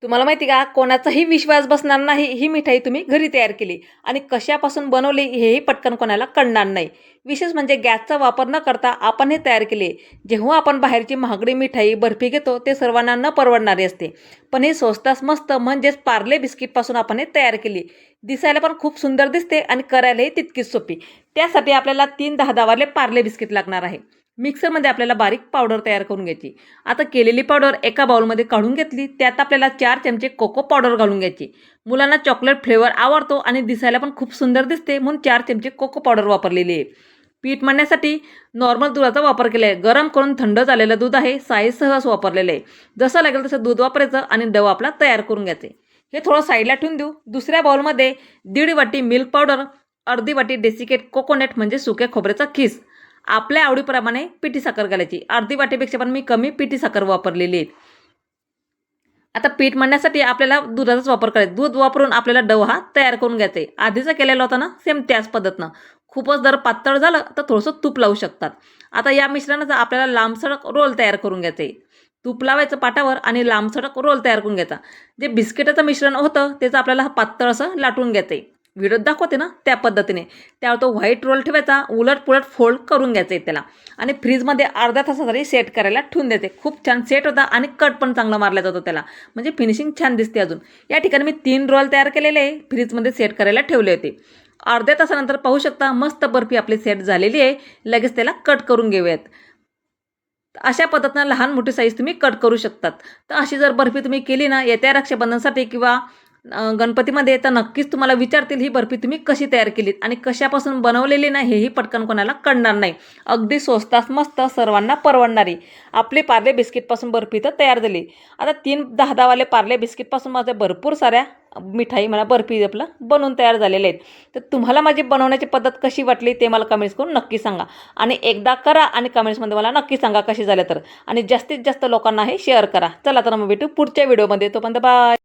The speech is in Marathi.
तुम्हाला माहिती का कोणाचाही विश्वास बसणार नाही ही मिठाई तुम्ही घरी तयार केली आणि कशापासून बनवली हेही पटकन कोणाला कळणार नाही. विशेष म्हणजे गॅसचा वापर न करता आपण हे तयार केले. जेव्हा आपण बाहेरची महागडी मिठाई बर्फी घेतो ते सर्वांना न परवडणारी असते, पण हे स्वस्तात मस्त म्हणजेच पार्ले बिस्किटपासून आपण हे तयार केली. दिसायला पण खूप सुंदर दिसते आणि करायलाही तितकीच सोपी. त्यासाठी आपल्याला 3 10 वाले पार्ले बिस्किट लागणार आहे. मिक्सरमध्ये आपल्याला बारीक पावडर तयार करून घ्यायची. आता केलेली पावडर एका बाउलमध्ये काढून घेतली. त्यात आपल्याला 4 चमचे कोको पावडर घालून घ्यायची. मुलांना चॉकलेट फ्लेवर आवडतो आणि दिसायला पण खूप सुंदर दिसते म्हणून 4 चमचे कोको पावडर वापरलेली आहे. पीठ मळण्यासाठी नॉर्मल दुधाचा वापर केला आहे. गरम करून थंड झालेलं दूध आहे. साईजसह वापरलेलं आहे. जसं लागेल तसं दूध वापरायचं आणि डव आपला तयार करून घ्यायचे. हे थोडं साईडला ठेवून देऊ. दुसऱ्या बाउलमध्ये 1.5 वाटी मिल्क पावडर, अर्धी वाटी डेसिकेट कोकोनट म्हणजे सुक्या खोबऱ्याचा खीस, आपल्या आवडीप्रमाणे पिठी साखर घालायची. अर्धी वाटीपेक्षा पण मी कमी पिठी साखर वापरलेली आहे. आता पीठ मळण्यासाठी आपल्याला दुधाचाच वापर करायचा. दूध वापरून आपल्याला डव हा तयार करून घ्यायचा आहे. आधीचा केलेला होता ना सेम त्याच पद्धतीनं. खूपच जर पातळ झालं तर थोडंसं तूप लावू शकतात. आता या मिश्रणाचा आपल्याला लांबसडक रोल तयार करून घ्यायचा आहे. तूप लावायचं पाटावर आणि लांबसडक रोल तयार करून घ्यायचा. जे बिस्किटाचं मिश्रण होतं त्याचं आपल्याला पातळ असं लाटून घ्यायचं आहे. व्हिडिओत दाखवते ना त्या पद्धतीने. त्यावर तो व्हाईट रोल ठेवायचा, उलट पुलट फोल्ड करून घ्यायचं आहे त्याला आणि फ्रीजमध्ये अर्ध्या तासासाठी सेट करायला ठेवून द्यायचे. खूप छान सेट होता आणि कट पण चांगला मारला जातो त्याला, म्हणजे फिनिशिंग छान दिसते. अजून या ठिकाणी मी 3 रोल तयार केलेले आहे, फ्रीजमध्ये सेट करायला ठेवले होते. अर्ध्या तासानंतर पाहू शकता मस्त बर्फी आपली सेट झालेली आहे. लगेच त्याला कट करून घेऊयात. अशा पद्धतीनं लहान मोठी साईज तुम्ही कट करू शकतात. तर अशी जर बर्फी तुम्ही केली ना येत्या रक्षाबंधनसाठी किंवा गणपतीमध्ये, तर नक्कीच तुम्हाला विचारतील ही बर्फी तुम्ही कशी तयार केलीत आणि कशापासून बनवलेली नाही हेही पटकन कोणाला कळणार नाही. अगदी स्वस्तात मस्त सर्वांना परवडणारी आपली पार्ले बिस्किटपासून बर्फी तर तयार झाली. आता 3 10 वाले पार्ले बिस्किटपासून माझ्या भरपूर साऱ्या मिठाई मला बर्फी आपलं बनवून तयार झालेले आहेत. तर तुम्हाला माझी बनवण्याची पद्धत कशी वाटली ते मला कमेंट्स करून नक्की सांगा आणि एकदा करा आणि कमेंट्समध्ये मला नक्की सांगा कशी झाले तर, आणि जास्तीत जास्त लोकांना हे शेअर करा. चला तर मग भेटू पुढच्या व्हिडिओमध्ये. तोपर्यंत बाय.